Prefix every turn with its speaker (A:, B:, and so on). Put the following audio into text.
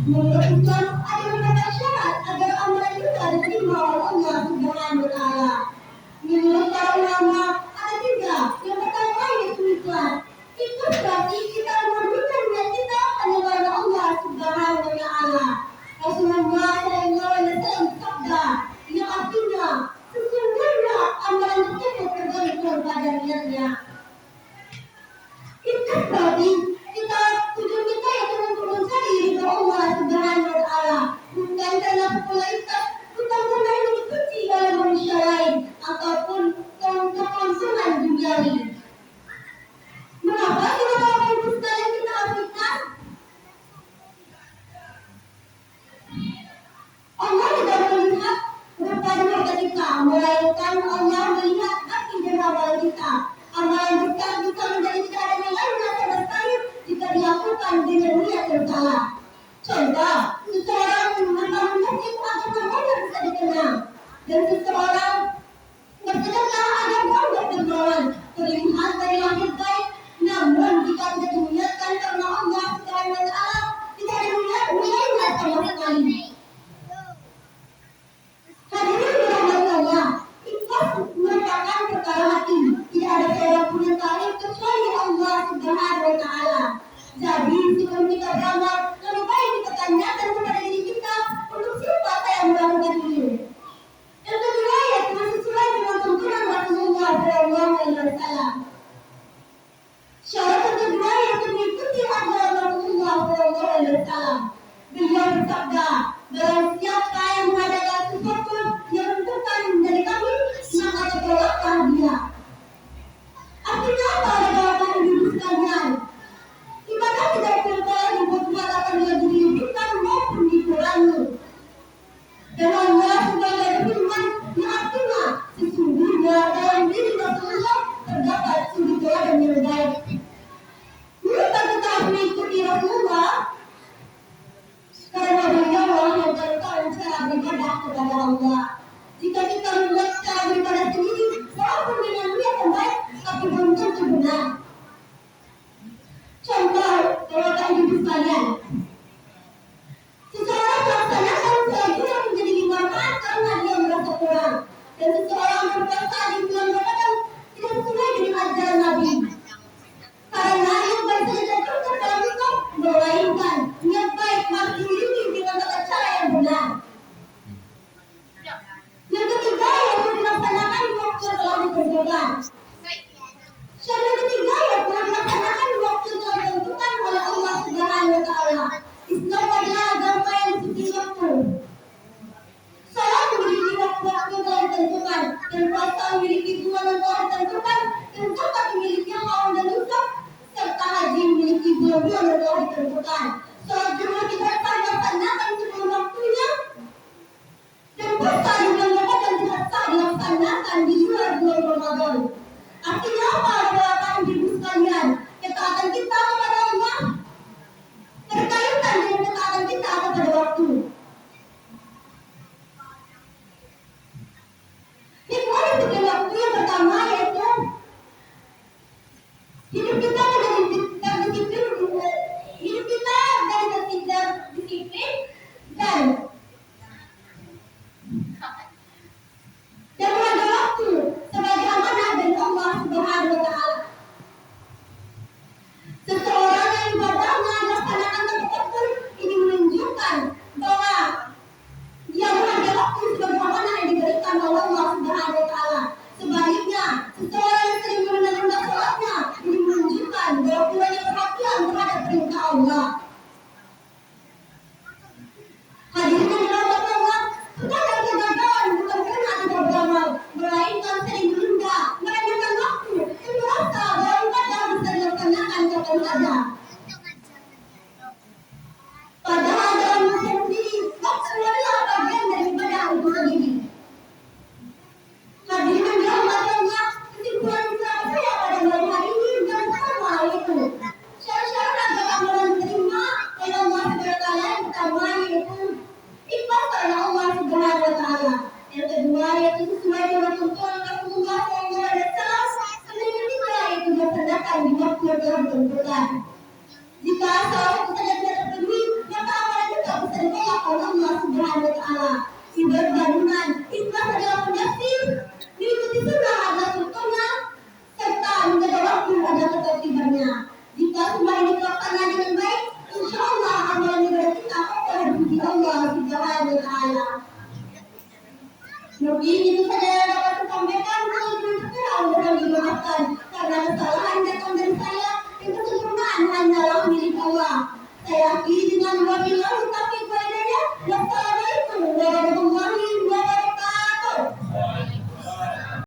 A: Menurut Islam, ada beberapa syarat agar amalan kita diterima oleh Allah Subhanahu wa Ta'ala. Menurut para ulama, ada tiga. Yang pertama yaitu ikhlas. Itu berarti kita memberikan niat kita hanya karena Allah Subhanahu wa Ta'ala. Rasulullah Shallallahu Alaihi Wasallam bersabda, yang artinya sesungguhnya amalan tersebut tergantung pada niatnya. Itu berarti tujuan kita yang untuk mencari ridho Allah Subhanahu wa Ta'ala, bukan karena popularitas, bukan karena ingin dipuji oleh manusia lain ataupun keuntungan duniawi. Mengapa kita Bapak sekalian kita harus ikhlas? Allah tidak melihat rupa muka kita, melainkan Allah melihat hati dan amal kita. Amalan besar bisa menjadi tidak ada nilainya sama sekali jika dilakukan dengan niat yang salah. Contoh, seseorang membangun masjid agar namanya bisa dikenal, dan seseorang bersedekah agar banyak berjualan, terlihat dari lahir baik. Namun jika tidak diniatkan karena Allah Subhanahu wa Ta'ala, tidak ada nilainya sama sekali. Hadirin dirahmati Allah, ikhlas merupakan perkara hati. Tidak ada seorang pun yang tahu kecuali Allah Subhanahu wa Ta'ala. Jadi sebelum kita beramal, lebih baik kita tanyakan kepada diri kita, untuk siapa saya melakukan ini. Yang kedua yaitu sesuai dengan tuntunan Rasulullah Shallallahu Alaihi Wasallam. Syarat kedua yaitu mengikuti ajaran Rasulullah Shallallahu Alaihi Wasallam. Beliau bersabda, barang siapa yang mengadakan sesuatu yang bukan dari kami, maka tolaklah dia. Artinya apa adalah ibu sekalian? Ibadah tidak boleh dibuat akan dilebihkan maupun dikurangi. Dan Allah sebagai firman yang artinya sesungguhnya dalam diri Rasulullah terdapat sumber dan yang baik. Mengapa kita harus mengikuti Rasulullah? Karena beliau yang mengajarkan cara beribadah kepada Allah. Jika kita membuat cara beribadah sendiri, walaupun dengan niat yang baik, tapi belum tentu benar. Contoh, Bapak Ibu sekalian, seseorang melaksanakan sholat yang menjadi dimakan karena dia merasa kurang, dan seseorang berpuasa di bulan Ramadan tidak sesuai dengan ajaran Nabi. Karena niat baik saja tertutup dalam Islam, melainkan niat baik harus dimiliki dengan tata cara yang benar. Yang ketiga yaitu dilaksanakan di waktu yang telah ditentukan. Syarat ketiga yaitu dilaksanakan di waktu yang telah ditentukan oleh Allah Subhanahu wa Ta'ala. Islam adalah agama yang disuci waktu. Salat memiliki waktu-waktu yang telah ditentukan, dan puasa memiliki bulan yang telah ditentukan, dan zakat memiliki haul dan nusuk, serta haji memiliki bulan-bulan yang telah ditentukan. Salat Jumat kita dilaksanakan sebelum waktunya, dan puasa di bulan Ramadan tidak sah dilaksanakan di luar bulan Ramadan. Artinya apa Bapak Ibu sekalian? Ketaatan kita kepada Allah berkaitan dengan ketaatan kita kepada waktu. Hikmah untuk waktu yang pertama yaitu hidup kita terdisiplin, hidup kita dari terdisiplin dan menjaga waktu sebagai amanah dari Allah Subhanahu wa Ta'ala. Seseorang yang ibadahnya dilaksanakan tepat waktu, ini menunjukkan bahwa dia menjaga waktu sebagai amanah yang diberikan oleh Allah Subhanahu wa Ta'ala. Sebaliknya, seseorang yang sering menunda sholatnya, ini menunjukkan bahwa kurangnya perhatian terhadap perintah Allah. Hadirin yang dirahmati Allah, sedangkan kegagalan bukan karena tidak beramal, melainkan sering menunda, meremehkan waktu, dan merasa bahwa ibadah bisa dilaksanakan kapan saja. Padahal dalam masa sendiri, waktu adalah bagian dari ibadah itu sendiri. Hadirin yang dirahmati Allah, kesimpulan Islam saya pada malam hari ini yang pertama yaitu syarat-syarat agar amalan diterima oleh Allah Subhanahu wa Ta'ala. Yang pertama yaitu ikhlas karena Allah Subhanahu wa Ta'ala. Yang kedua yaitu sesuai dengan tuntunan Rasulullah Shallallahu Alaihi Wasallam. Dan yang ketiga yaitu dilaksanakan di waktu yang telah ditentukan. Jika salah satu saja tidak terpenuhi, maka amalan kita oleh Allah Subhanahu wa taala. Ibarat gabungan ikhlas adalah fondasi, mengikuti sunnah adalah contohnya, serta menjaga waktu adalah ketertibannya. Jika semua ini terlaksana dengan baik, insya Allah amalan ibadah kita akan dipuji Allah Subhanahu wa taala. Mungkin